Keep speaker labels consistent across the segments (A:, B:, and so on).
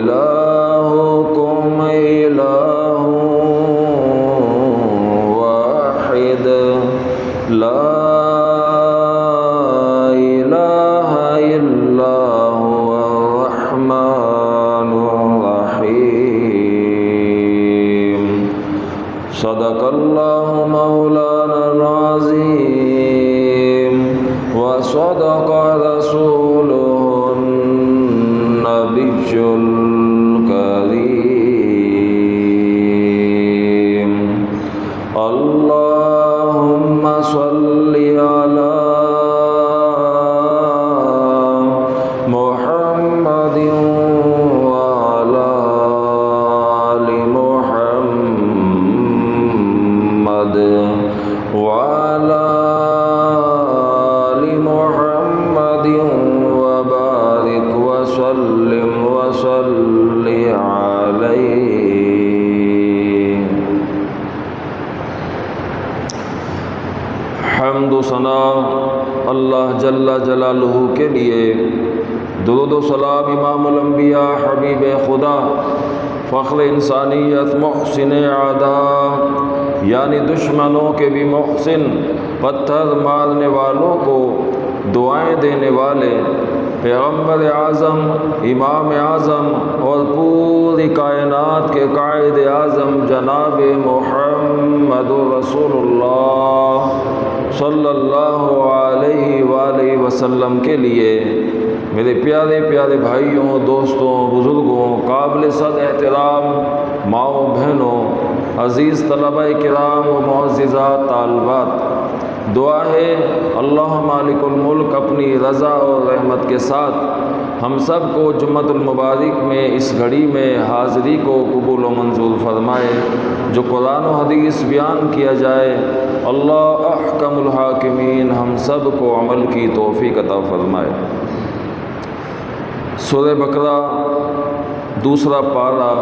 A: وإلهكم إله واحد لا إله إلا هو الرحمن الرحيم صدق الله مولانا العظيم وصدق رسوله النبي الكريم اللهم صل على محمد وعلى آل محمد وعلى آل محمد وبارك وسلم وصل عليه۔ حمد و ثنا اللہ جل جلالہ کے لیے، درود و سلام امام الانبیاء حبیب خدا فخر انسانیت محسن اعداء یعنی دشمنوں کے بھی محسن، پتھر مارنے والوں کو دعائیں دینے والے پیغمبر اعظم امام اعظم اور پوری کائنات کے قائد اعظم جناب محمد رسول اللہ صلی اللہ علیہ وآلہ وسلم کے لیے میرے پیارے پیارے بھائیوں، دوستوں، بزرگوں، قابل صد احترام ماؤں بہنوں، عزیز طلبہ کرام و معززات طالبات، دعا ہے اللہ مالک الملک اپنی رضا اور رحمت کے ساتھ ہم سب کو جمعۃ المبارک میں اس گھڑی میں حاضری کو قبول و منظور فرمائے۔ جو قرآن و حدیث بیان کیا جائے اللہ احکم الحاکمین ہم سب کو عمل کی توفیق عطا فرمائے۔ سورہ بقرہ دوسرا پارہ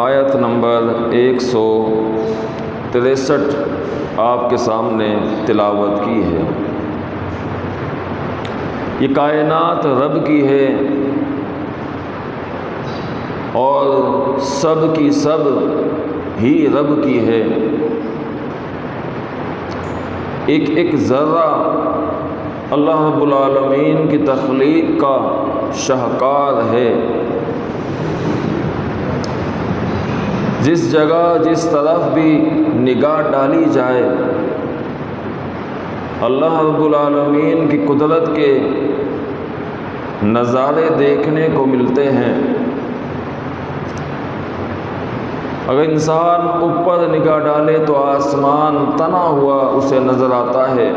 A: آیت نمبر 163 آپ کے سامنے تلاوت کی ہے۔ یہ کائنات رب کی ہے اور سب کی سب ہی رب کی ہے۔ ایک ایک ذرہ اللہ رب العالمین کی تخلیق کا شاہکار ہے۔ جس جگہ جس طرف بھی نگاہ ڈالی جائے اللہ رب العالمین کی قدرت کے نظارے دیکھنے کو ملتے ہیں۔ اگر انسان اوپر نگاہ ڈالے تو آسمان تنا ہوا اسے نظر آتا ہے،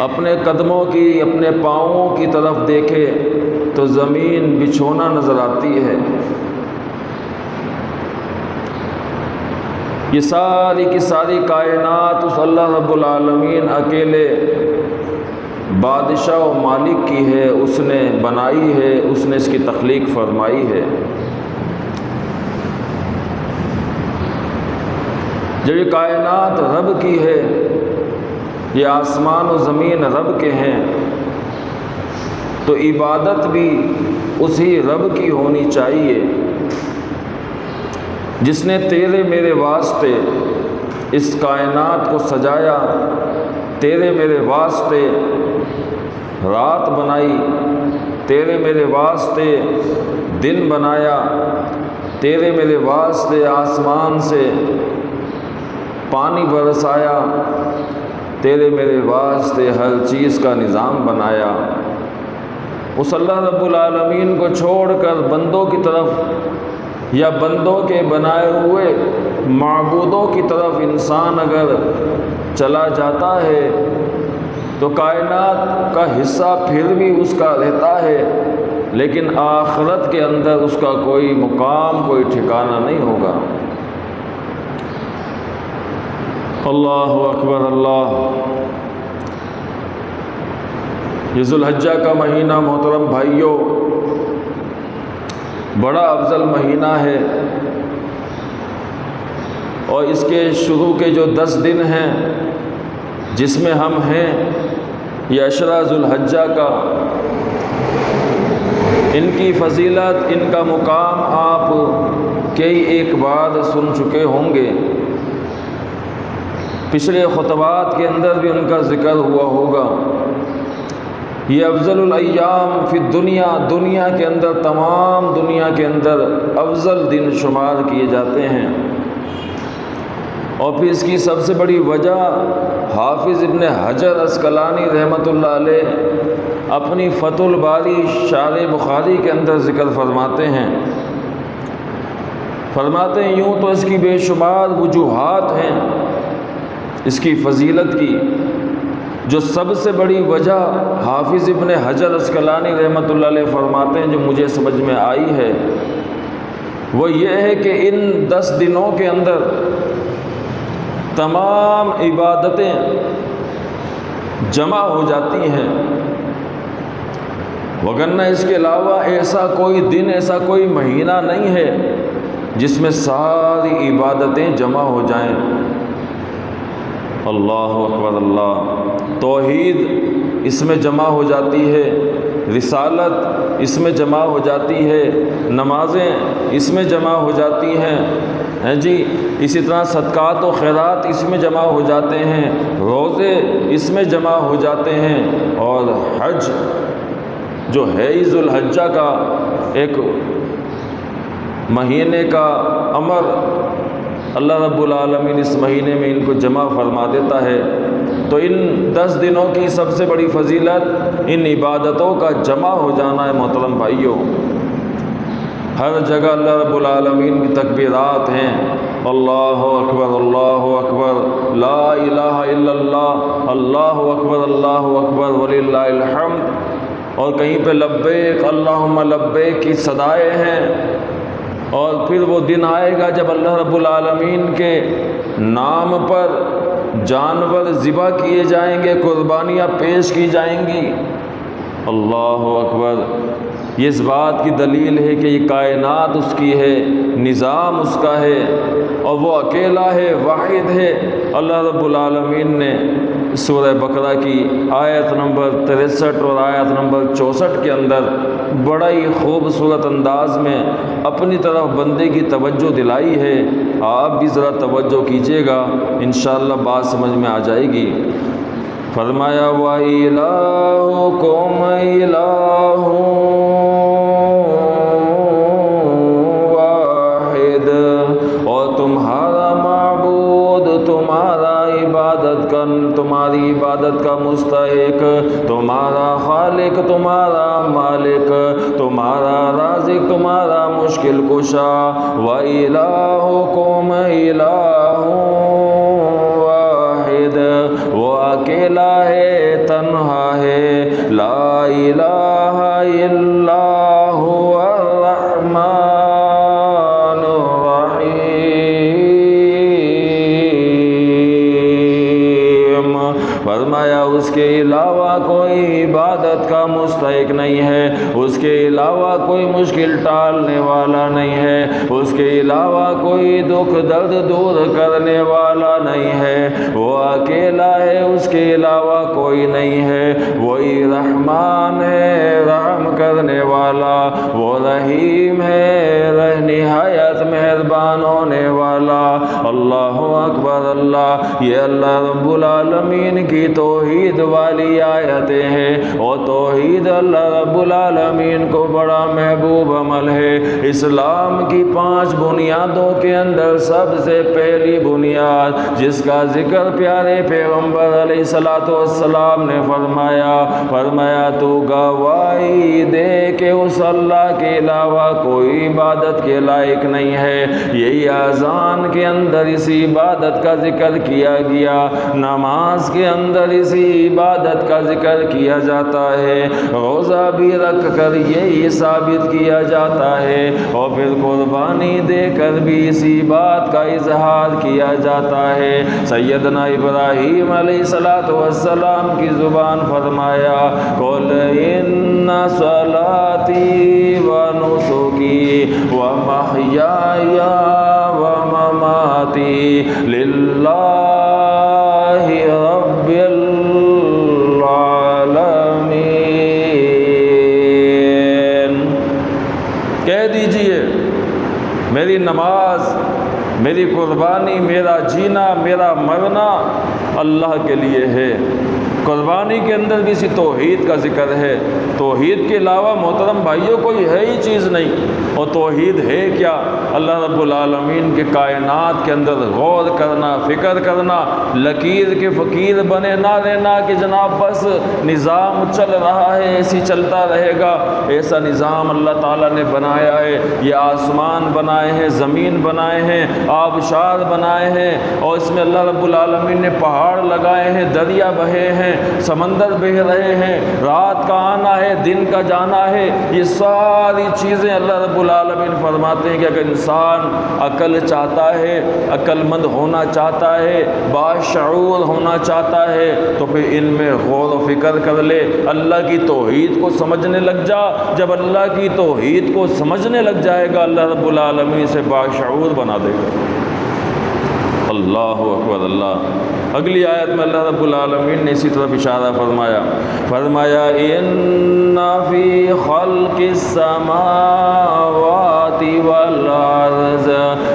A: اپنے قدموں کی اپنے پاؤں کی طرف دیکھے تو زمین بچھونا نظر آتی ہے۔ یہ ساری کی ساری کائنات اس اللہ رب العالمین اکیلے بادشاہ و مالک کی ہے، اس نے بنائی ہے، اس نے اس کی تخلیق فرمائی ہے۔ جب یہ کائنات رب کی ہے، یہ آسمان و زمین رب کے ہیں، تو عبادت بھی اسی رب کی ہونی چاہیے جس نے تیرے میرے واسطے اس کائنات کو سجایا، تیرے میرے واسطے رات بنائی، تیرے میرے واسطے دن بنایا، تیرے میرے واسطے آسمان سے پانی برسایا، تیرے میرے واسطے ہر چیز کا نظام بنایا۔ اس اللہ رب العالمین کو چھوڑ کر بندوں کی طرف یا بندوں کے بنائے ہوئے معبودوں کی طرف انسان اگر چلا جاتا ہے تو کائنات کا حصہ پھر بھی اس کا رہتا ہے، لیکن آخرت کے اندر اس کا کوئی مقام، کوئی ٹھکانہ نہیں ہوگا۔ اللہ اکبر اللہ۔ یہ ذو الحجہ کا مہینہ محترم بھائیوں بڑا افضل مہینہ ہے، اور اس کے شروع کے جو 10 دن ہیں جس میں ہم ہیں، یہ عشرہ ذو الحجہ کا ان کی فضیلت، ان کا مقام آپ کئی ایک بار سن چکے ہوں گے، پچھلے خطبات کے اندر بھی ان کا ذکر ہوا ہوگا۔ یہ افضل الایام فی الدنیا، دنیا کے اندر، تمام دنیا کے اندر افضل دن شمار کیے جاتے ہیں۔ اور پھر اس کی سب سے بڑی وجہ حافظ ابن حجر عسقلانی رحمۃ اللہ علیہ اپنی فتح الباری شارح بخاری کے اندر ذکر فرماتے ہیں یوں تو اس کی بے شمار وجوہات ہیں اس کی فضیلت کی، جو سب سے بڑی وجہ حافظ ابن حجر عسقلانی رحمۃ اللہ علیہ فرماتے ہیں جو مجھے سمجھ میں آئی ہے، وہ یہ ہے کہ ان 10 دنوں کے اندر تمام عبادتیں جمع ہو جاتی ہیں، وگرنہ اس کے علاوہ ایسا کوئی دن، ایسا کوئی مہینہ نہیں ہے جس میں ساری عبادتیں جمع ہو جائیں۔ اللہ اکبر، اللہ، توحید اس میں جمع ہو جاتی ہے، رسالت اس میں جمع ہو جاتی ہے، نمازیں اس میں جمع ہو جاتی ہیں جی، اسی طرح صدقات و خیرات اس میں جمع ہو جاتے ہیں، روزے اس میں جمع ہو جاتے ہیں، اور حج جو ہے ذو الحجہ کا ایک مہینے کا امر، اللہ رب العالمین اس مہینے میں ان کو جمع فرما دیتا ہے۔ تو ان 10 دنوں کی سب سے بڑی فضیلت ان عبادتوں کا جمع ہو جانا ہے محترم بھائیوں۔ ہر جگہ اللہ رب العالمین کی تکبیرات ہیں، اللہ اکبر، اللہ اکبر، لا الہ الا اللہ، اللہ اکبر، اللہ اکبر وللہ الحمد، اور کہیں پہ لبیک اللہم لبیک کی صدائیں ہیں۔ اور پھر وہ دن آئے گا جب اللہ رب العالمین کے نام پر جانور ذبح کیے جائیں گے، قربانیاں پیش کی جائیں گی۔ اللہ اکبر، یہ اس بات کی دلیل ہے کہ یہ کائنات اس کی ہے، نظام اس کا ہے، اور وہ اکیلا ہے، واحد ہے۔ اللہ رب العالمین نے سورہ بقرہ کی آیت نمبر 63 اور آیت نمبر 64 کے اندر بڑا ہی خوبصورت انداز میں اپنی طرف بندے کی توجہ دلائی ہے۔ آپ بھی ذرا توجہ کیجیے گا، انشاءاللہ بات سمجھ میں آ جائے گی۔ فرمایا وَإِلَٰهُكُمْ إِلَٰهٌ وَاحِدٌ، اور تمہارا معبود، تمہارا تمہاری عبادت کا مستحق، تمہارا خالق، تمہارا مالک، تمہارا رازق، تمہارا مشکل کشا۔ وَإِلَٰهُكُمْ إِلَٰهٌ واحد، وہ اکیلا ہے، تنہا ہے، لا الہ الا هو الرحمن الرحیم۔ فرمایا اس کے علاوہ کوئی عبادت کا مستحق نہیں ہے، اس کے علاوہ کوئی مشکل ٹالنے والا نہیں ہے، اس کے علاوہ کوئی دکھ درد دور کرنے والا نہیں ہے، وہ اکیلا ہے، اس کے علاوہ کوئی نہیں ہے، وہی رحمان ہے، رحم کرنے والا، وہ رحیم ہے، نہایت مہربان ہونے والا۔ اللہ اکبر، اللہ، یہ اللہ رب العالمین کی توحید والی آیتیں ہیں، اور توحید اللہ رب العالمین کو بڑا محبوب عمل ہے۔ اسلام کی 5 بنیادوں کے اندر سب سے پہلی بنیاد جس کا ذکر پیارے پیغمبر علیہ السلام نے فرمایا تو گواہی دے کہ اس اللہ کے علاوہ کوئی عبادت کے لائق نہیں ہے۔ یہی اذان کے اندر اسی عبادت کا ذکر کیا گیا، نماز کے اندر اسی عبادت کا ذکر کیا جاتا ہے، روزہ بھی رکھ کر یہی ثابت کیا جاتا ہے، اور پھر قربانی دے کر بھی اسی بات کا اظہار کیا جاتا ہے۔ سیدنا ابراہیم علیہ السلام کی زبان فرمایا قل ان صلاتی و نسکی و محیای و مماتی للہ رب العالمین۔ میری قربانی، میرا جینا، میرا مرنا اللہ کے لیے ہے۔ قربانی کے اندر بھی اسی توحید کا ذکر ہے۔ توحید کے علاوہ محترم بھائیوں کوئی ہے ہی چیز نہیں۔ اور توحید ہے کیا؟ اللہ رب العالمین کے کائنات کے اندر غور کرنا، فکر کرنا، لکیر کے فقیر بنے نہ رہنا کہ جناب بس نظام چل رہا ہے، ایسی چلتا رہے گا۔ ایسا نظام اللہ تعالیٰ نے بنایا ہے۔ یہ آسمان بنائے ہیں، زمین بنائے ہیں، آبشار بنائے ہیں، اور اس میں اللہ رب العالمین نے پہاڑ لگائے ہیں، دریا بہے ہیں، سمندر بہ رہے ہیں، رات کا آنا ہے، دن کا جانا ہے۔ یہ ساری چیزیں اللہ رب العالمین فرماتے ہیں کہ اگر انسان عقل چاہتا ہے، عقل مند ہونا چاہتا ہے، باشعور ہونا چاہتا ہے، تو پھر ان میں غور و فکر کر لے، اللہ کی توحید کو سمجھنے لگ جا۔ جب اللہ کی توحید کو سمجھنے لگ جائے گا، اللہ رب العالمین سے باشعور بنا دے گا۔ اللہ اکبر اللہ۔ اگلی آیت میں اللہ رب العالمین نے اسی طرف اشارہ فرمایا ان فی خلق السماوات والارض،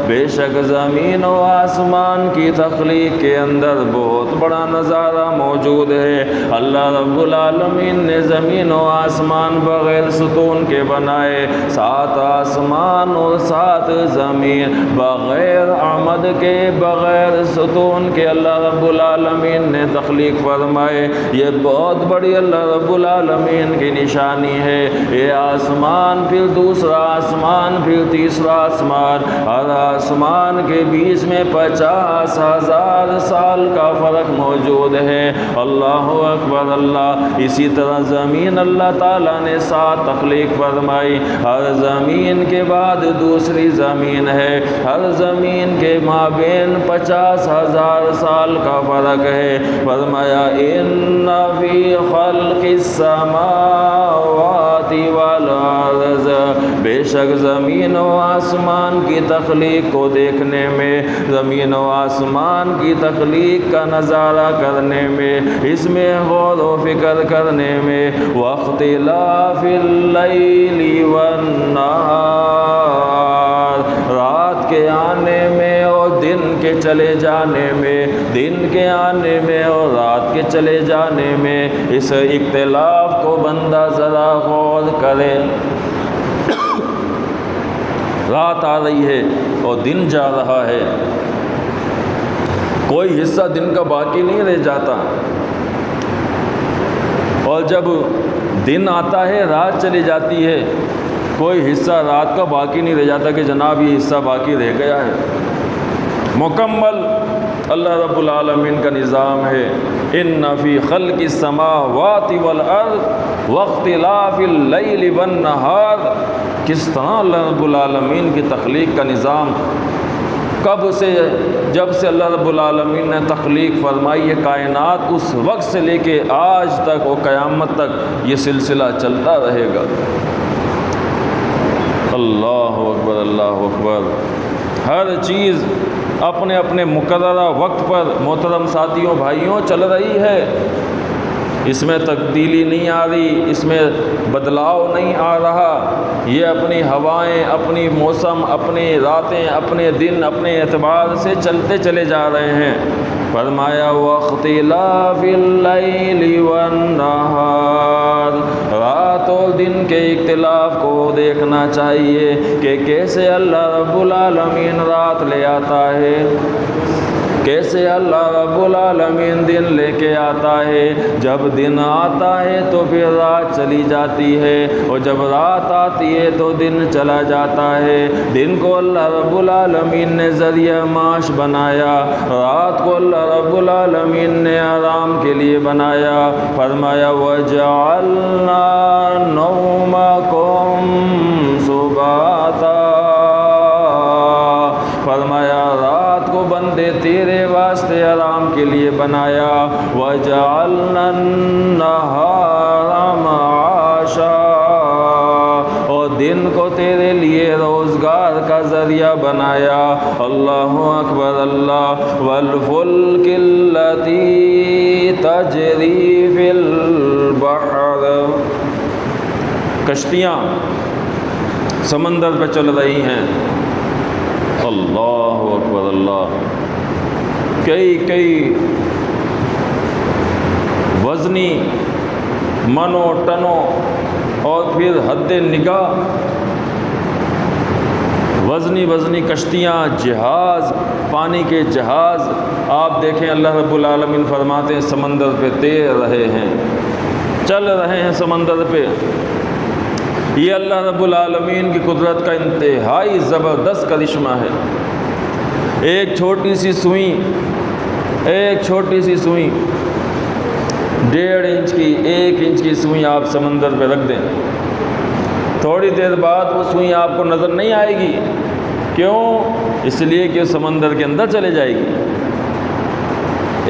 A: بے شک زمین و آسمان کی تخلیق کے اندر بہت بڑا نظارہ موجود ہے۔ اللہ رب العالمین نے زمین و آسمان بغیر ستون کے بنائے، 7 آسمان اور 7 زمین بغیر عمد کے، بغیر ستون کے اللہ رب العالمین نے تخلیق فرمائے۔ یہ بہت بڑی اللہ رب العالمین کی نشانی ہے۔ یہ آسمان، پھر دوسرا آسمان، پھر تیسرا آسمان، ہر آسمان کے بیچ میں 50,000 سال کا فرق موجود ہے۔ اللہ اکبر اللہ۔ اسی طرح زمین اللہ تعالیٰ نے 7 تخلیق فرمائی، ہر زمین کے بعد دوسری زمین ہے، ہر زمین کے مابین 50,000 سال کا فرق ہے۔ فرمایا ان فی خلق السماوات والارض، بے شک زمین و آسمان کی تخلیق کو دیکھنے میں، زمین و آسمان کی تخلیق کا نظارہ کرنے میں، اس میں غور و فکر کرنے میں، واختلاف اللیل والنہار، رات کے آنے میں اور دن کے چلے جانے میں، دن کے آنے میں اور رات کے چلے جانے میں، اس اختلاف کو بندہ ذرا غور کرے۔ رات آ رہی ہے اور دن جا رہا ہے، کوئی حصہ دن کا باقی نہیں رہ جاتا، اور جب دن آتا ہے رات چلی جاتی ہے، کوئی حصہ رات کا باقی نہیں رہ جاتا کہ جناب یہ حصہ باقی رہ گیا ہے۔ مکمل اللہ رب العالمین کا نظام ہے۔ ان فی خلق السماوات والارض واختلاف اللیل والنہار، کس طرح اللہ رب العالمین کی تخلیق کا نظام، کب سے، جب سے اللہ رب العالمین نے تخلیق فرمائی ہے کائنات، اس وقت سے لے کے آج تک اور قیامت تک یہ سلسلہ چلتا رہے گا۔ اللہ اکبر اللہ اکبر۔ ہر چیز اپنے اپنے مقررہ وقت پر محترم ساتھیوں بھائیوں چل رہی ہے، اس میں تبدیلی نہیں آ رہی، اس میں بدلاؤ نہیں آ رہا۔ یہ اپنی ہوائیں، اپنی موسم، اپنی راتیں، اپنے دن اپنے اعتبار سے چلتے چلے جا رہے ہیں۔ فرمایا واختلاف اللیل والنہار، رات اور دن کے اختلاف کو دیکھنا چاہیے کہ کیسے اللہ رب العالمین رات لے آتا ہے، کیسے اللہ رب العالمین دن لے کے آتا ہے۔ جب دن آتا ہے تو پھر رات چلی جاتی ہے، اور جب رات آتی ہے تو دن چلا جاتا ہے۔ دن کو اللہ رب العالمین نے ذریعہ معاش بنایا، رات کو اللہ رب العالمین نے آرام کے لیے بنایا۔ فرمایا وَجَعَلْنَا نَوْمَكُمْ سُبَاتًا، فرمایا رات کو بندے تیرے واسطے آرام کے لیے بنایا۔ وَجَعَلْنَا النَّهَارَ مَعَاشًا، اور دن کو تیرے لیے روزگار کا ذریعہ بنایا۔ اللہ اکبر اللہ۔ وَالْفُلْكِ الَّتِي تَجْرِي فِي الْبَحْرِ، کشتیاں سمندر پہ چل رہی ہیں۔ اللہ اکبر اکبر اللہ. کئی وزنی منوں ٹنوں اور پھر حد نگاہ وزنی کشتیاں، جہاز، پانی کے جہاز. آپ دیکھیں اللہ رب العالمین فرماتے ہیں سمندر پہ تیر رہے ہیں، چل رہے ہیں سمندر پہ. یہ اللہ رب العالمین کی قدرت کا انتہائی زبردست کرشمہ ہے. ایک چھوٹی سی سوئی 1.5 انچ کی 1 انچ کی سوئی آپ سمندر پہ رکھ دیں، تھوڑی دیر بعد وہ سوئی آپ کو نظر نہیں آئے گی. کیوں؟ اس لیے کہ سمندر کے اندر چلے جائے گی.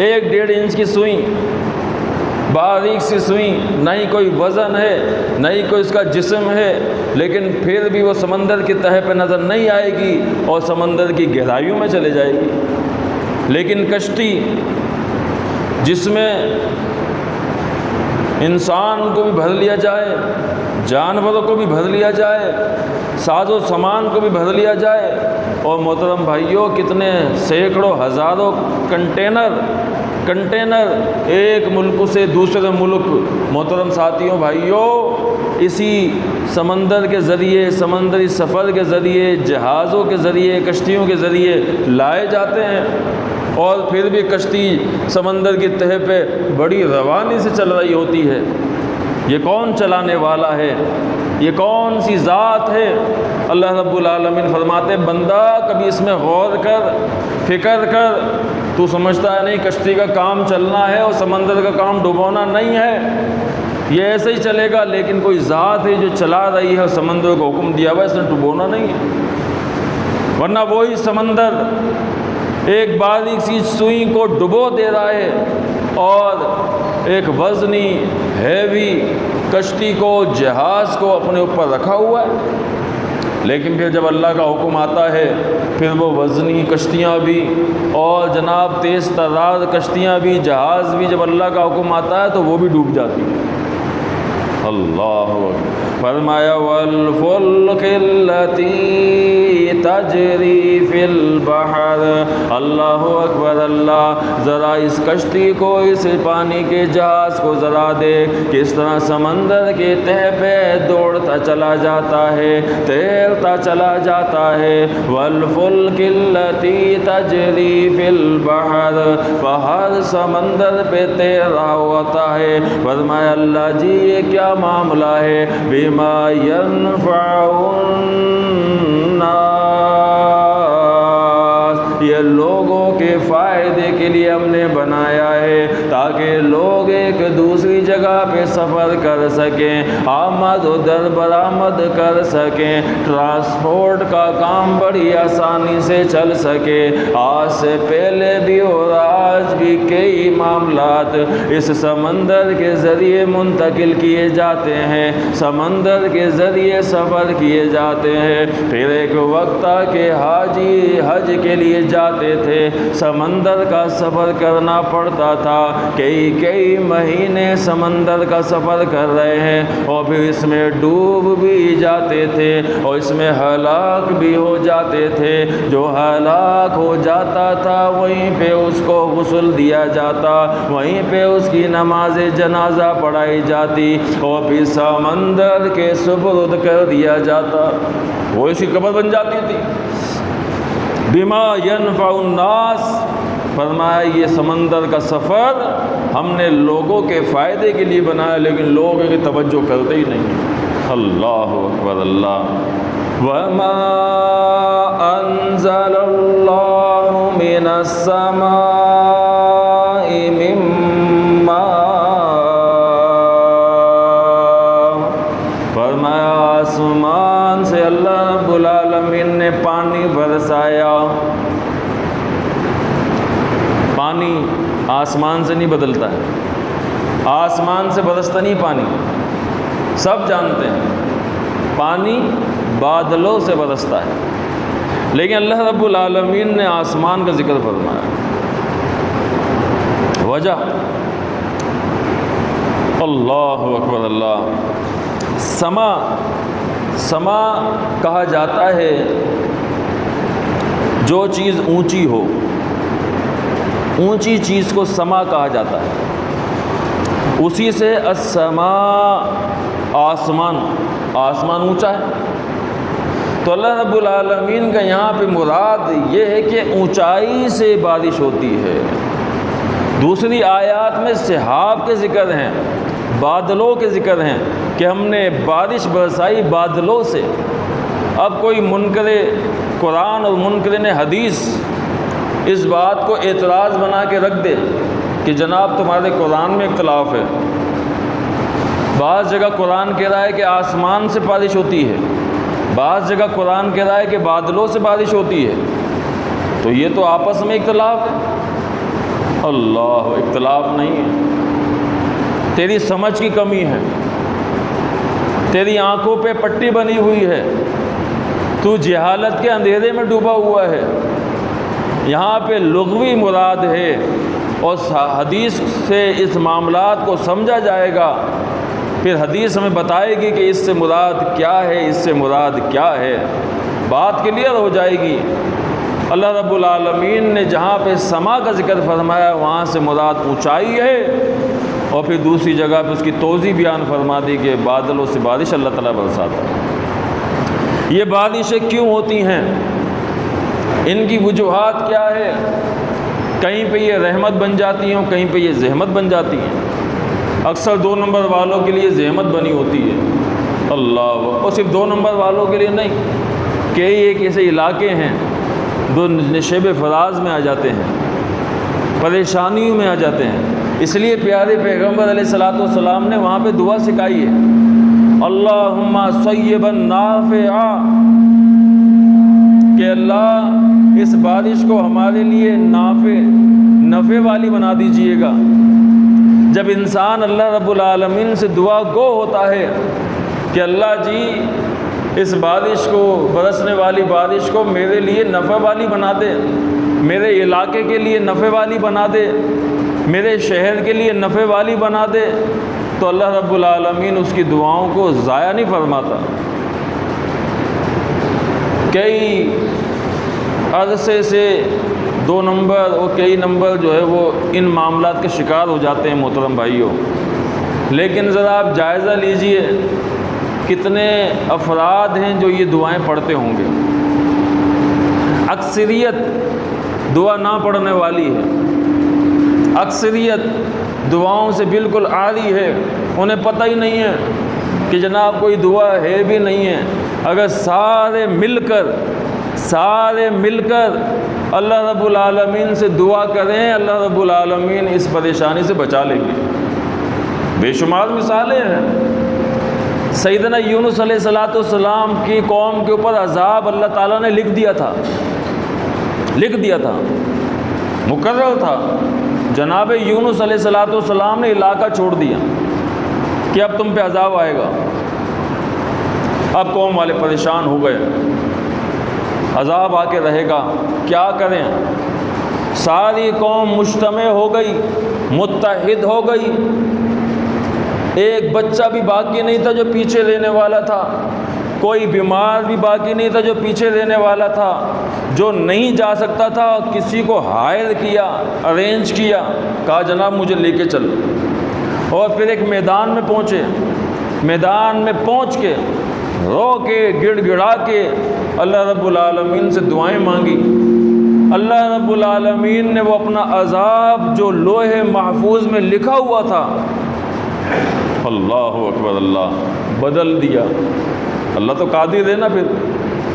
A: 1.5 انچ کی سوئی، باریک سی سوئی، نہ ہی کوئی وزن ہے نہ ہی کوئی اس کا جسم ہے، لیکن پھر بھی وہ سمندر کی تہہ پہ نظر نہیں آئے گی اور سمندر کی گہرائیوں میں چلے جائے گی. لیکن کشتی جس میں انسان کو بھی بھر لیا جائے، جانوروں کو بھی بھر لیا جائے، ساز و سامان کو بھی بھر لیا جائے، اور محترم بھائیوں کتنے سینکڑوں ہزاروں کنٹینر ایک ملک سے دوسرے ملک، محترم ساتھیوں بھائیوں، اسی سمندر کے ذریعے، سمندری سفر کے ذریعے، جہازوں کے ذریعے، کشتیوں کے ذریعے لائے جاتے ہیں. اور پھر بھی کشتی سمندر کی تہہ پہ بڑی روانی سے چل رہی ہوتی ہے. یہ کون چلانے والا ہے؟ یہ کون سی ذات ہے؟ اللہ رب العالمین فرماتے ہیں بندہ کبھی اس میں غور کر، فکر کر. تو سمجھتا ہے نہیں کشتی کا کام چلنا ہے اور سمندر کا کام ڈبونا نہیں ہے، یہ ایسے ہی چلے گا. لیکن کوئی ذات ہے جو چلا رہی ہے اور سمندر کو حکم دیا ہوا ہے، اس نے ڈبونا نہیں ہے. ورنہ وہی سمندر ایک باریک سی سوئی کو ڈبو دے رہا ہے اور ایک وزنی ہیوی کشتی کو، جہاز کو اپنے اوپر رکھا ہوا ہے. لیکن پھر جب اللہ کا حکم آتا ہے، پھر وہ وزنی کشتیاں بھی اور جناب تیز ترار کشتیاں بھی، جہاز بھی، جب اللہ کا حکم آتا ہے تو وہ بھی ڈوب جاتی ہے. اللہ اکبر. فرمایا والفلک التی تجری فی البحر. اللہ اکبر اللہ. ذرا اس کشتی کو، اس پانی کے جہاز کو ذرا دیکھ کس طرح سمندر کے تہہ پہ دوڑتا چلا جاتا ہے، تیرتا چلا جاتا ہے. والفلک التی تجری فی البحر. بحر سمندر پہ تیر رہا ہوتا ہے. فرمایا اللہ جی یہ کیا معاملہ ہے؟ بما ينفع الناس. یہ لوگوں کے فائدے کے لیے ہم نے بنایا ہے تاکہ لوگ ایک دوسری جگہ پہ سفر کر سکیں، آمد و در برآمد کر سکیں، ٹرانسپورٹ کا کام بڑی آسانی سے چل سکے. آج سے پہلے بھی اور آج بھی کئی معاملات اس سمندر کے ذریعے منتقل کیے جاتے ہیں، سمندر کے ذریعے سفر کیے جاتے ہیں. پھر ایک وقت تھا کہ حاجی حج کے لیے جاتے تھے، سمندر کا سفر کرنا پڑتا تھا، کئی مہینے سمندر کا سفر کر رہے ہیں، اور پھر اس میں ڈوب بھی جاتے تھے اور اس میں ہلاک بھی ہو جاتے تھے. جو ہلاک ہو جاتا تھا وہیں پہ اس کو غسل دیا جاتا، وہیں پہ اس کی نماز جنازہ پڑھائی جاتی اور پھر سمندر کے سپرد کر دیا جاتا، وہ اسی قبر بن جاتی تھی. بما ينفع الناس. فرمایا یہ سمندر کا سفر ہم نے لوگوں کے فائدے کے لیے بنایا، لیکن لوگ کی توجہ کرتے ہی نہیں. اللہ اکبر اللہ. وما انزل اللہ من السماء من ماء. فرمایا آسمان سے اللہ رب العالمین نے پانی برسایا. پانی آسمان سے نہیں بدلتا ہے، آسمان سے برستا نہیں پانی، سب جانتے ہیں پانی بادلوں سے برستا ہے. لیکن اللہ رب العالمین نے آسمان کا ذکر فرمایا. وجہ اللہ اکبر اللہ. سما کہا جاتا ہے جو چیز اونچی ہو، اونچی چیز کو سما کہا جاتا ہے، اسی سے السماء آسمان، آسمان اونچا ہے۔ تو اللہ رب العالمین کا یہاں پہ مراد یہ ہے کہ اونچائی سے بارش ہوتی ہے۔ دوسری آیات میں سحاب کے ذکر ہیں، بادلوں کے ذکر ہیں کہ ہم نے بارش برسائی بادلوں سے۔ اب کوئی منکر قرآن اور منکر حدیث اس بات کو اعتراض بنا کے رکھ دے کہ جناب تمہارے قرآن میں اختلاف ہے، بعض جگہ قرآن کہہ رہا ہے کہ آسمان سے بارش ہوتی ہے، بعض جگہ قرآن کہہ رہا ہے کہ بادلوں سے بارش ہوتی ہے، تو یہ تو آپس میں اختلاف ہے۔ اللہ، اختلاف نہیں ہے، تیری سمجھ کی کمی ہے، تیری آنکھوں پہ پٹی بنی ہوئی ہے، تو جہالت کے اندھیرے میں ڈوبا ہوا ہے۔ یہاں پہ لغوی مراد ہے اور حدیث سے اس معاملات کو سمجھا جائے گا، پھر حدیث ہمیں بتائے گی کہ اس سے مراد کیا ہے، اس سے مراد کیا ہے، بات کلیئر ہو جائے گی۔ اللہ رب العالمین نے جہاں پہ سما کا ذکر فرمایا وہاں سے مراد اونچائی ہے، اور پھر دوسری جگہ پہ اس کی توضیح بیان فرما دی کہ بادلوں سے بارش اللہ تعالیٰ برساتا ہے۔ یہ بارشیں کیوں ہوتی ہیں، ان کی وجوہات کیا ہے؟ کہیں پہ یہ رحمت بن جاتی ہیں، کہیں پہ یہ زحمت بن جاتی ہیں۔ اکثر 2 نمبر والوں کے لیے زحمت بنی ہوتی ہے، اللہ، اور صرف 2 نمبر والوں کے لیے نہیں، کئی ایک ایسے علاقے ہیں جو نشیب فراز میں آ جاتے ہیں، پریشانیوں میں آ جاتے ہیں۔ اس لیے پیارے پیغمبر علیہ الصلوۃ والسلام نے وہاں پہ دعا سکھائی ہے، اللہم صیبا نافعا، کہ اللہ اس بارش کو ہمارے لیے نفع والی بنا دیجئے گا۔ جب انسان اللہ رب العالمین سے دعا گو ہوتا ہے کہ اللہ جی اس بارش کو، برسنے والی بارش کو میرے لیے نفع والی بنا دے، میرے علاقے کے لیے نفع والی بنا دے، میرے شہر کے لیے نفع والی بنا دے، تو اللہ رب العالمین اس کی دعاؤں کو ضائع نہیں فرماتا۔ کئی عرصے سے 2 نمبر اور کئی نمبر جو ہے وہ ان معاملات کے شکار ہو جاتے ہیں محترم بھائیوں، لیکن ذرا آپ جائزہ لیجئے کتنے افراد ہیں جو یہ دعائیں پڑھتے ہوں گے۔ اکثریت دعا نہ پڑھنے والی ہے، اکثریت دعاؤں سے بالکل عاری ہے، انہیں پتہ ہی نہیں ہے کہ جناب کوئی دعا ہے بھی نہیں ہے۔ اگر سارے مل کر اللہ رب العالمین سے دعا کریں، اللہ رب العالمین اس پریشانی سے بچا لیں گے۔ بے شمار مثالیں ہیں۔ سیدنا یونس علیہ السلام کی قوم کے اوپر عذاب اللہ تعالیٰ نے لکھ دیا تھا، مقرر تھا۔ جناب یونس علیہ السلام نے علاقہ چھوڑ دیا کہ اب تم پہ عذاب آئے گا۔ اب قوم والے پریشان ہو گئے، عذاب آ کے رہے گا، کیا کریں؟ ساری قوم مجتمع ہو گئی، متحد ہو گئی، ایک بچہ بھی باقی نہیں تھا جو پیچھے رہنے والا تھا، کوئی بیمار بھی باقی نہیں تھا جو پیچھے رہنے والا تھا، جو نہیں جا سکتا تھا کسی کو ہائر کیا، ارینج کیا، کہا جناب مجھے لے کے چلو، اور پھر ایک میدان میں پہنچے۔ میدان میں پہنچ کے رو کے گڑ گڑا کے اللہ رب العالمین سے دعائیں مانگی۔ اللہ رب العالمین نے وہ اپنا عذاب جو لوح محفوظ میں لکھا ہوا تھا، اللہ اکبر، اللہ بدل دیا۔ اللہ تو قادر ہے نا، پھر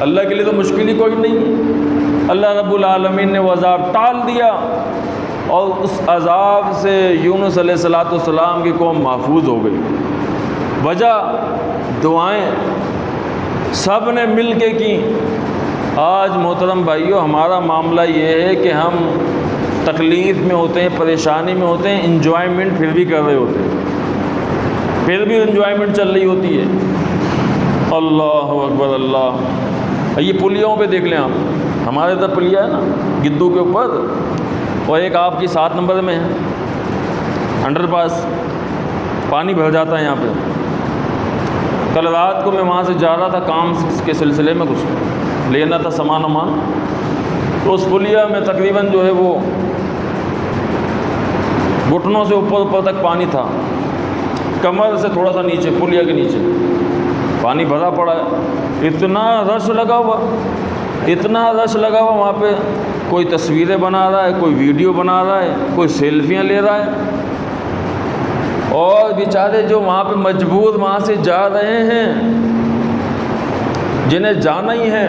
A: اللہ کے لیے تو مشکل ہی کوئی نہیں۔ اللہ رب العالمین نے وہ عذاب ٹال دیا، اور اس عذاب سے یونس علیہ السلام کی قوم محفوظ ہو گئی۔ وجہ دعائیں سب نے مل کے کی۔ آج محترم بھائیوں ہمارا معاملہ یہ ہے کہ ہم تکلیف میں ہوتے ہیں، پریشانی میں ہوتے ہیں، انجوائمنٹ پھر بھی کر رہے ہوتے ہیں، پھر بھی انجوائمنٹ چل رہی ہوتی ہے۔ اللہ اکبر، اللہ۔ یہ پلیوں پہ دیکھ لیں آپ، ہمارے ادھر پلیا ہے نا گدو کے اوپر، اور ایک آپ کی 7 نمبر میں ہے انڈر پاس، پانی بھر جاتا ہے یہاں پہ۔ کل رات کو میں وہاں سے جا رہا تھا کام کے سلسلے میں، کچھ لینا تھا سامان وامان، تو اس پلیا میں تقریباً جو ہے وہ گھٹنوں سے اوپر تک پانی تھا، کمر سے تھوڑا سا نیچے، پلیا کے نیچے پانی بھرا پڑا ہے، اتنا رش لگا ہوا وہاں پہ، کوئی تصویریں بنا رہا ہے، کوئی ویڈیو بنا رہا ہے، کوئی سیلفیاں لے رہا ہے، اور بیچارے جو وہاں پہ مجبور وہاں سے جا رہے ہیں، جنہیں جانا ہی ہے،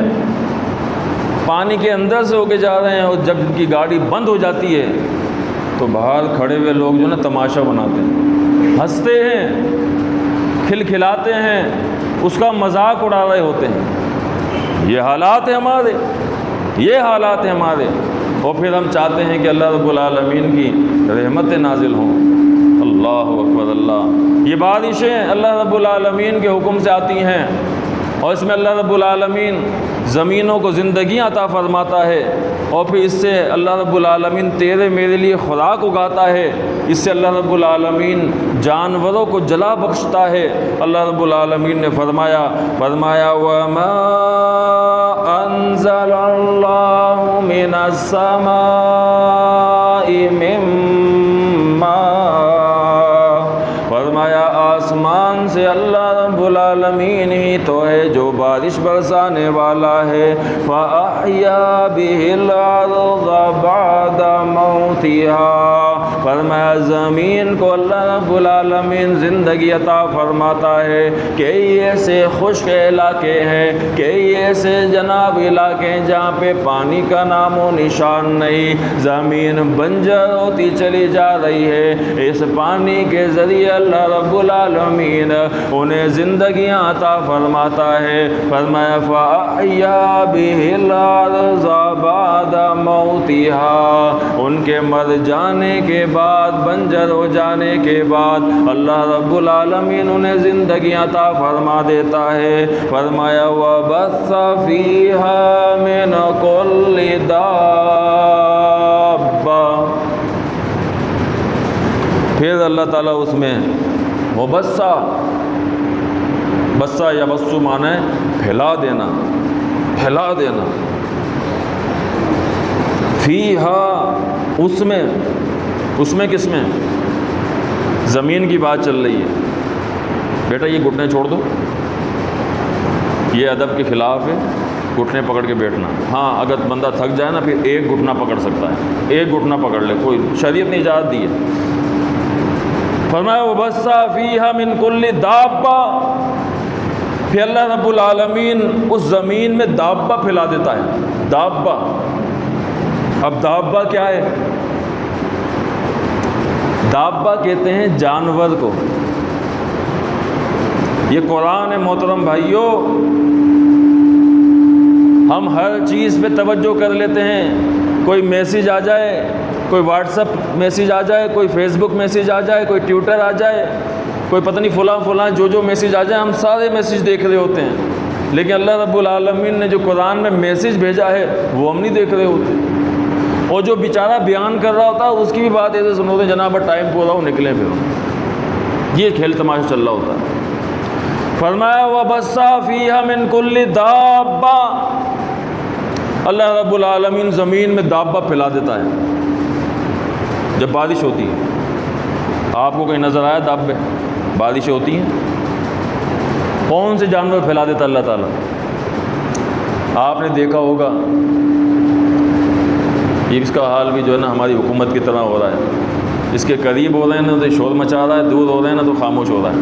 A: پانی کے اندر سے ہو کے جا رہے ہیں، اور جب ان کی گاڑی بند ہو جاتی ہے تو باہر کھڑے ہوئے لوگ جو نا تماشا بناتے ہیں، ہنستے ہیں، کھلکھلاتے ہیں، اس کا مذاق اڑا رہے ہوتے ہیں۔ یہ حالات ہیں ہمارے، اور پھر ہم چاہتے ہیں کہ اللہ رب العالمین کی رحمتیں نازل ہوں۔ اللہ اکبر اللہ، یہ بارشیں اللہ رب العالمین کے حکم سے آتی ہیں، اور اس میں اللہ رب العالمین زمینوں کو زندگیاں عطا فرماتا ہے، اور پھر اس سے اللہ رب العالمین تیرے میرے لیے خوراک اگاتا ہے، اس سے اللہ رب العالمین جانوروں کو جلا بخشتا ہے۔ اللہ رب العالمین نے فرمایا وَمَا أَنزَلَ اللَّهُ مِنَ السَّمَاءِ مِن مَّاءٍ، فرمایا آسمان سے اللہ رب العالمین ہی تو ہے جو بارش برسانے والا ہے۔ فَأَحْيَا بِهِ الْأَرْضَ بَعْدَ مَوْتِهَا، فرمایا زمین کو اللہ رب العالمین زندگی عطا فرماتا ہے کہ یہ ایسے خشک علاقے ہیں، کہ یہ ایسے جناب علاقے ہیں جہاں پہ پانی کا نام و نشان نہیں، زمین بنجر ہوتی چلی جا رہی ہے، اس پانی کے ذریعے اللہ رب العالمین انہیں زندگیاں عطا فرماتا ہے۔ فرمایا فَأَحْيَا بِهِ الْأَرْضَ بَعْدَ مَوْتِهَا، ان کے مر جانے کے بعد، بنجر ہو جانے کے بعد اللہ رب العالمین انہیں زندگی عطا فرما دیتا ہے۔ فرمایا وَبَثَّ فِيهَا مِنْ كُلِّ دَابَّةٍ، پھر اللہ تعالیٰ اس میں وَبَثَّ، بسا یا بسو معنی ہے پھیلا دینا، فیہا، اس میں کس میں؟ زمین کی بات چل رہی ہے۔ بیٹا یہ گھٹنے چھوڑ دو، یہ ادب کے خلاف ہے گھٹنے پکڑ کے بیٹھنا۔ ہاں اگر بندہ تھک جائے نا پھر ایک گھٹنا پکڑ سکتا ہے، ایک گھٹنا پکڑ لے، کوئی شریعت نے اجازت دی ہے۔ فرمایا وَبَثَّ فِيهَا مِن كُلِّ دَابَّةٍ، پھر اللہ رب العالمین اس زمین میں دابہ پھیلا دیتا ہے۔ دابہ، اب دابہ کیا ہے؟ دابہ کہتے ہیں جانور کو۔ یہ قرآن ہے محترم بھائیوں، ہم ہر چیز پہ توجہ کر لیتے ہیں، کوئی میسیج آ جائے، کوئی واٹس ایپ میسیج آ جائے، کوئی فیس بک میسیج آ جائے، کوئی ٹویٹر آ جائے، کوئی پتہ نہیں فلاں جو میسیج آ جائے، ہم سارے میسیج دیکھ رہے ہوتے ہیں، لیکن اللہ رب العالمین نے جو قرآن میں میسیج بھیجا ہے وہ ہم نہیں دیکھ رہے ہوتے، اور جو بیچارہ بیان کر رہا ہوتا ہے اس کی بھی بات ایسے سنو گے جناب ٹائم پورا ہو نکلیں پھر، یہ کھیل تماشا چل رہا ہوتا ہے۔ فرمایا وَبَثَّ فِيهَا مِن كُلِّ دَابَّةٍ، اللہ رب العالمین زمین میں دابہ پھیلا دیتا ہے جب بارش ہوتی ہے۔ آپ کو کہیں نظر آیا دابے؟ بارشیں ہوتی ہیں، کون سے جانور پھیلا دیتا اللہ تعالیٰ؟ آپ نے دیکھا ہوگا یہ اس کا حال بھی جو ہے نا ہماری حکومت کی طرح ہو رہا ہے، اس کے قریب ہو رہے ہیں نا تو شور مچا رہا ہے، دور ہو رہے ہیں نا تو خاموش ہو رہا ہے۔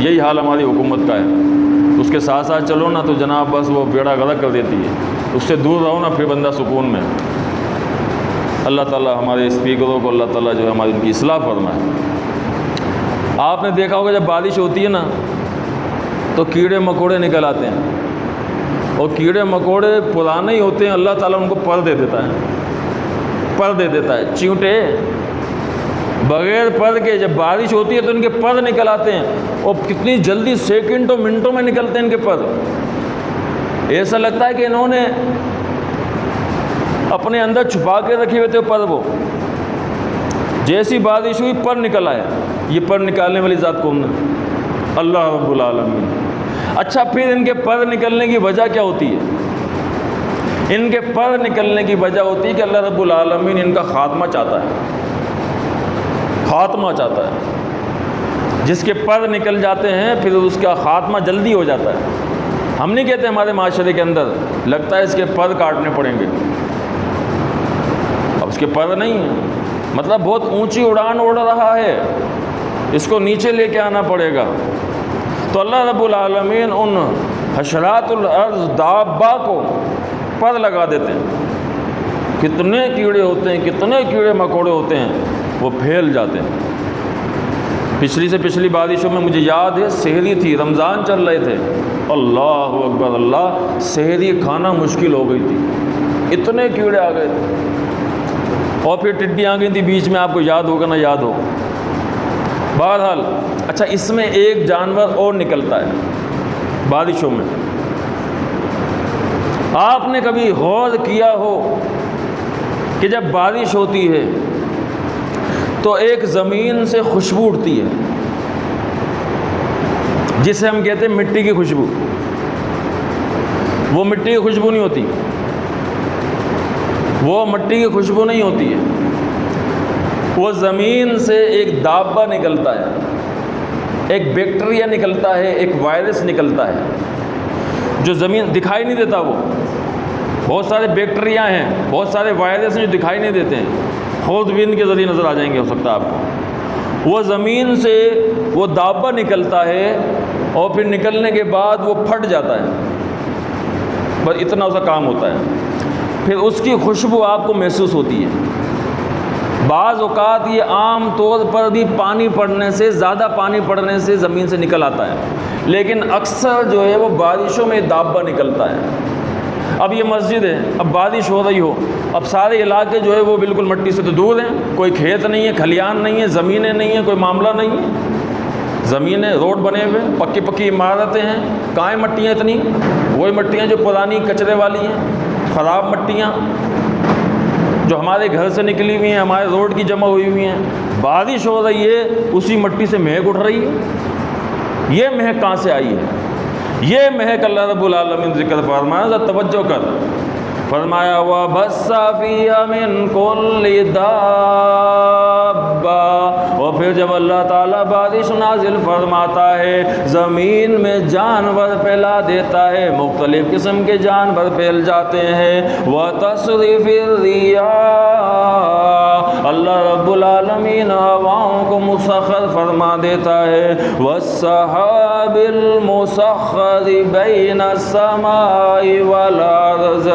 A: یہی حال ہماری حکومت کا ہے، اس کے ساتھ ساتھ چلو نا تو جناب بس وہ بیڑا غرق کر دیتی ہے، اس سے دور رہو نا پھر بندہ سکون میں۔ اللہ تعالیٰ ہمارے اسپیکروں کو اللہ تعالیٰ جو ہے ہماری ان کی اصلاح فرمائے۔ آپ نے دیکھا ہوگا جب بارش ہوتی ہے نا تو کیڑے مکوڑے نکل آتے ہیں، اور کیڑے مکوڑے پرانے ہی ہوتے ہیں، اللہ تعالیٰ ان کو پر دے دیتا ہے، چیونٹے بغیر پر کے جب بارش ہوتی ہے تو ان کے پر نکل آتے ہیں، اور کتنی جلدی سیکنڈوں منٹوں میں نکلتے ہیں ان کے پر، ایسا لگتا ہے کہ انہوں نے اپنے اندر چھپا کے رکھے ہوئے تھے پر، وہ جیسی بارش ہوئی پر نکل آیا۔ یہ پر نکالنے والی ذات کون ہے؟ اللہ رب العالمین۔ اچھا پھر ان کے پر نکلنے کی وجہ کیا ہوتی ہے؟ ان کے پر نکلنے کی وجہ ہوتی ہے کہ اللہ رب العالمین ان کا خاتمہ چاہتا ہے، خاتمہ چاہتا ہے۔ جس کے پر نکل جاتے ہیں پھر اس کا خاتمہ جلدی ہو جاتا ہے۔ ہم نہیں کہتے ہمارے معاشرے کے اندر لگتا ہے اس کے پر کاٹنے پڑیں گے، اب اس کے پر نہیں ہیں، مطلب بہت اونچی اڑان اڑ رہا ہے، اس کو نیچے لے کے آنا پڑے گا۔ تو اللہ رب العالمین ان حشرات الارض دابہ کو پر لگا دیتے ہیں۔ کتنے کیڑے ہوتے ہیں، کتنے کیڑے مکوڑے ہوتے ہیں، وہ پھیل جاتے ہیں۔ پچھلی سے پچھلی بارشوں میں مجھے یاد ہے، سحری تھی، رمضان چل رہے تھے، اللہ اکبر اللہ، سحری کھانا مشکل ہو گئی تھی، اتنے کیڑے آ گئے تھے، اور پھر ٹڈیاں آ گئی تھی بیچ میں، آپ کو یاد ہوگا نہ یاد ہو۔ بہرحال اچھا، اس میں ایک جانور اور نکلتا ہے بارشوں میں۔ آپ نے کبھی غور کیا ہو کہ جب بارش ہوتی ہے تو ایک زمین سے خوشبو اٹھتی ہے جسے ہم کہتے ہیں مٹی کی خوشبو؟ وہ مٹی کی خوشبو نہیں ہوتی، وہ مٹی کی خوشبو نہیں ہوتی ہے، وہ زمین سے ایک دابہ نکلتا ہے، ایک بیکٹیریا نکلتا ہے، ایک وائرس نکلتا ہے جو زمین دکھائی نہیں دیتا۔ وہ بہت سارے بیکٹیریا ہیں، بہت سارے وائرس ہیں جو دکھائی نہیں دیتے ہیں، خوردبین کے ذریعے نظر آ جائیں گے ہو سکتا ہے آپ کو۔ وہ زمین سے وہ دابہ نکلتا ہے اور پھر نکلنے کے بعد وہ پھٹ جاتا ہے، بس اتنا اس کا کام ہوتا ہے۔ پھر اس کی خوشبو آپ کو محسوس ہوتی ہے۔ بعض اوقات یہ عام طور پر بھی پانی پڑنے سے، زیادہ پانی پڑنے سے زمین سے نکل آتا ہے، لیکن اکثر جو ہے وہ بارشوں میں دابہ نکلتا ہے۔ اب یہ مسجد ہے، اب بارش ہو رہی ہو، اب سارے علاقے جو ہے وہ بالکل مٹی سے تو دور ہیں، کوئی کھیت نہیں ہے، کھلیان نہیں ہے، زمینیں نہیں ہیں، کوئی معاملہ نہیں ہے، زمینیں روڈ بنے ہوئے، پکی پکی عمارتیں ہیں، کہاں مٹیاں اتنی؟ وہی مٹیاں جو پرانی کچرے والی ہیں، خراب مٹیاں جو ہمارے گھر سے نکلی ہوئی ہیں، ہمارے روڈ کی جمع ہوئی ہوئی ہیں۔ بارش ہو رہی ہے، اسی مٹی سے مہک اٹھ رہی ہے۔ یہ مہک کہاں سے آئی ہے؟ یہ مہک اللہ رب العالمین ذکر فرمایا، ذرا توجہ کر، فرمایا وَبَثَّ فِيهَا مِن كُلِّ دَابَّةٍ، اور پھر جب اللہ تعالیٰ بارش نازل فرماتا ہے، زمین میں جانور پھیلا دیتا ہے، مختلف قسم کے جانور پھیل جاتے ہیں۔ وَتَصْرِيفِ الرِّيَاحِ، اللہ رب العالمین ہواؤں کو مسخر فرما دیتا ہے۔ وَالسَّحَابِ الْمُسَخَّرِ بَيْنَ السَّمَاءِ وَالْأَرْضِ،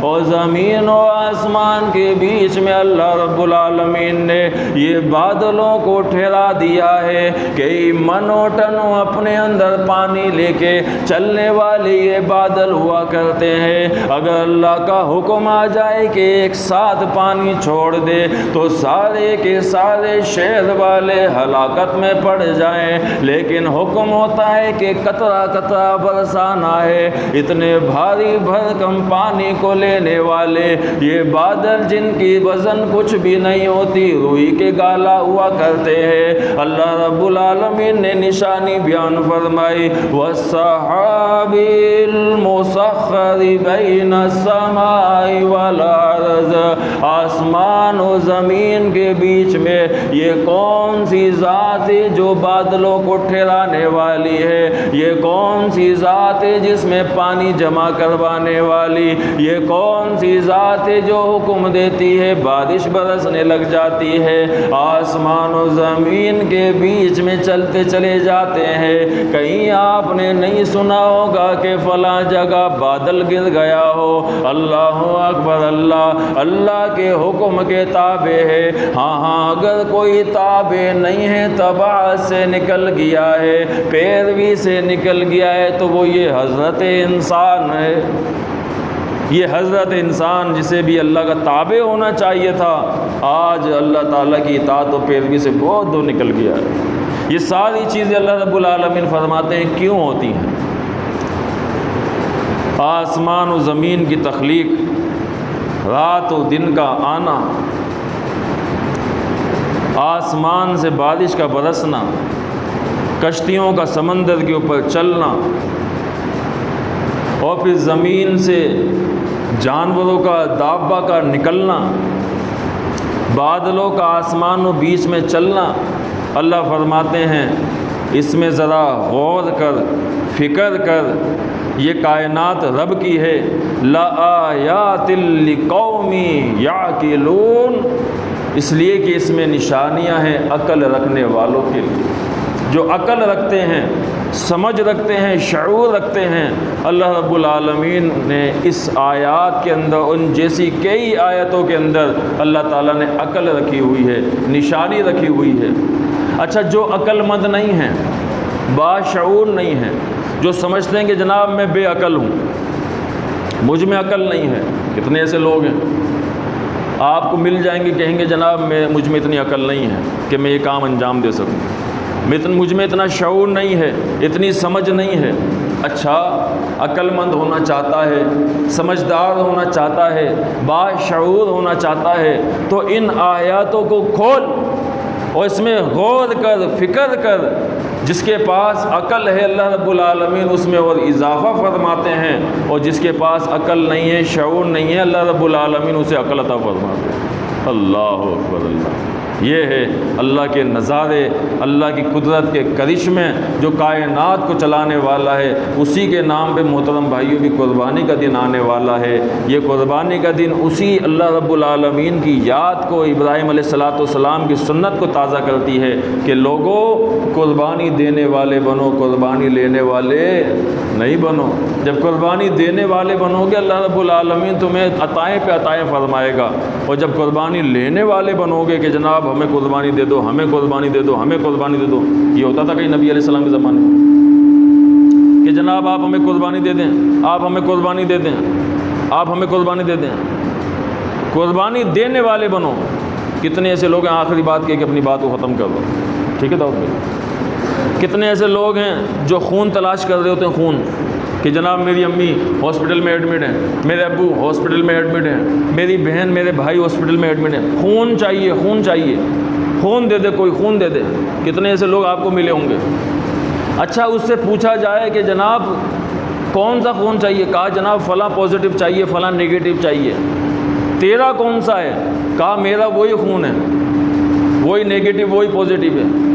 A: اور زمین و آسمان کے بیچ میں اللہ رب العالمین نے یہ بادلوں کو ٹھہرا دیا ہے کہ منو ٹنو اپنے اندر پانی لے کے چلنے والے یہ بادل ہوا کرتے ہیں۔ اگر اللہ کا حکم آ جائے کہ ایک ساتھ پانی چھوڑ دے تو سارے کے سارے شہر والے ہلاکت میں پڑ جائیں، لیکن حکم ہوتا ہے کہ قطرہ قطرہ برسانا ہے۔ اتنے بھاری بھرکم پانی کو لینے والے یہ بادل جن کی وزن کچھ بھی نہیں ہوتی، روئی کے گالا ہوا کرتے ہیں، اللہ رب العالمین نے نشانی بیان فرمائی، وَالسَّحَابِ الْمُسَخَّرِ بَيْنَ السَّمَاءِ وَالْأَرْضِ، آسمان و زمین کے بیچ میں یہ کون سی ذات ہے جو بادلوں کو ٹھہرانے والی ہے؟ یہ کون سی ذات ہے جس میں پانی جمع کروانے والی؟ یہ کون سی ذات ہے جو حکم دیتی ہے بارش برسنے لگ جاتی ہے؟ آسمان و زمین کے بیچ میں چلتے چلے جاتے ہیں۔ کہیں آپ نے نہیں سنا ہوگا کہ فلاں جگہ بادل گر گیا ہو۔ اللہ اکبر، اللہ اللہ کے حکم کے تابع ہے۔ ہاں اگر کوئی تابع نہیں ہے، تبع سے نکل گیا ہے، پیروی سے نکل گیا ہے، تو وہ یہ حضرت انسان ہے۔ یہ حضرت انسان جسے بھی اللہ کا تابع ہونا چاہیے تھا، آج اللہ تعالیٰ کی اطاعت و پیروی سے بہت دور نکل گیا ہے۔ یہ ساری چیزیں اللہ رب العالمین فرماتے ہیں کیوں ہوتی ہیں؟ آسمان و زمین کی تخلیق، رات و دن کا آنا، آسمان سے بارش کا برسنا، کشتیوں کا سمندر کے اوپر چلنا، اور پھر زمین سے جانوروں کا دابہ کا نکلنا، بادلوں کا آسمان و بیچ میں چلنا، اللہ فرماتے ہیں اس میں ذرا غور کر، فکر کر، یہ کائنات رب کی ہے، لآیات لقوم یعقلون، اس لیے کہ اس میں نشانیاں ہیں عقل رکھنے والوں کے لیے، جو عقل رکھتے ہیں، سمجھ رکھتے ہیں، شعور رکھتے ہیں۔ اللہ رب العالمین نے اس آیات کے اندر، ان جیسی کئی آیتوں کے اندر اللہ تعالیٰ نے عقل رکھی ہوئی ہے، نشانی رکھی ہوئی ہے۔ اچھا، جو عقل مند نہیں ہیں، باشعور نہیں ہیں، جو سمجھتے ہیں کہ جناب میں بے عقل ہوں، مجھ میں عقل نہیں ہے، کتنے ایسے لوگ ہیں آپ کو مل جائیں گے، کہیں گے جناب مجھ میں اتنی عقل نہیں ہے کہ میں یہ کام انجام دے سکوں، مجھ میں اتنا شعور نہیں ہے، اتنی سمجھ نہیں ہے۔ اچھا، عقل مند ہونا چاہتا ہے، سمجھدار ہونا چاہتا ہے، باشعور ہونا چاہتا ہے، تو ان آیاتوں کو کھول اور اس میں غور کر، فکر کر۔ جس کے پاس عقل ہے اللہ رب العالمین اس میں اور اضافہ فرماتے ہیں، اور جس کے پاس عقل نہیں ہے، شعور نہیں ہے، اللہ رب العالمین اسے عقل عطا فرماتے ہیں۔ اللہ اکبر، اللہ، یہ ہے اللہ کے نظارے، اللہ کی قدرت کے کرشمے، جو کائنات کو چلانے والا ہے۔ اسی کے نام پہ محترم بھائیوں کی قربانی کا دن آنے والا ہے۔ یہ قربانی کا دن اسی اللہ رب العالمین کی یاد کو، ابراہیم علیہ السلام کی سنت کو تازہ کرتی ہے کہ لوگوں قربانی دینے والے بنو، قربانی لینے والے نہیں بنو۔ جب قربانی دینے والے بنو گے اللہ رب العالمین تمہیں عطائیں پہ عطائیں فرمائے گا، اور جب قربانی لینے والے بنو گے کہ جناب ہمیں قربانی دے دو، ہمیں قربانی دے دو، ہمیں قربانی دے دو، یہ ہوتا تھا کہیں نبی علیہ السلام کے زمانے میں کہ جناب آپ ہمیں قربانی دے دیں، آپ ہمیں قربانی دے دیں، آپ ہمیں قربانی دے دیں۔ قربانی دینے والے بنو۔ کتنے ایسے لوگ ہیں، آخری بات کہہ کے اپنی بات کو ختم کر دو، ٹھیک ہے داؤد بھائی؟ کتنے ایسے لوگ ہیں جو خون تلاش کر رہے ہوتے ہیں، خون، کہ جناب میری امی ہاسپٹل میں ایڈمٹ ہیں، میرے ابو ہاسپٹل میں ایڈمٹ ہیں، میری بہن میرے بھائی ہاسپٹل میں ایڈمٹ ہیں، خون چاہیے، خون چاہیے، خون دے دے، کوئی خون دے دے۔ کتنے ایسے لوگ آپ کو ملے ہوں گے۔ اچھا، اس سے پوچھا جائے کہ جناب کون سا خون چاہیے، کہا جناب فلاں پازیٹیو چاہیے، فلاں نگیٹیو چاہیے۔ تیرا کون سا ہے؟ کہا میرا وہی خون ہے، وہی نگیٹیو، وہی پازیٹیو ہے۔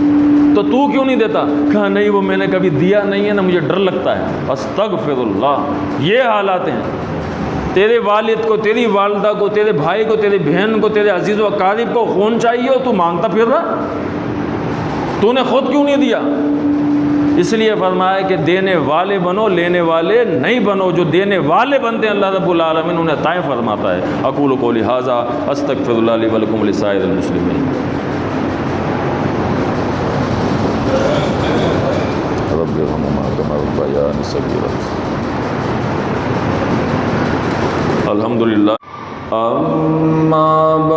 A: تو تو کیوں نہیں دیتا؟ کہا نہیں، وہ میں نے کبھی دیا نہیں ہے نا، مجھے ڈر لگتا ہے۔ استغفر اللہ۔ یہ حالات ہیں۔ تیرے والد کو، تیری والدہ کو، تیرے بھائی کو، تیری بہن کو، تیرے عزیز و اقارب کو خون چاہیے اور تو مانگتا پھر رہا، تو نے خود کیوں نہیں دیا؟ اس لیے فرمایا کہ دینے والے بنو، لینے والے نہیں بنو۔ جو دینے والے بنتے ہیں اللہ رب العالمین انہیں عطائیں فرماتا ہے۔ اقول قولی ھذا استغفر اللہ لی ولکم ولسائر المسلمین۔ رب ارحمہما کما ربیانی صغیرا۔ الحمدللہ۔ اما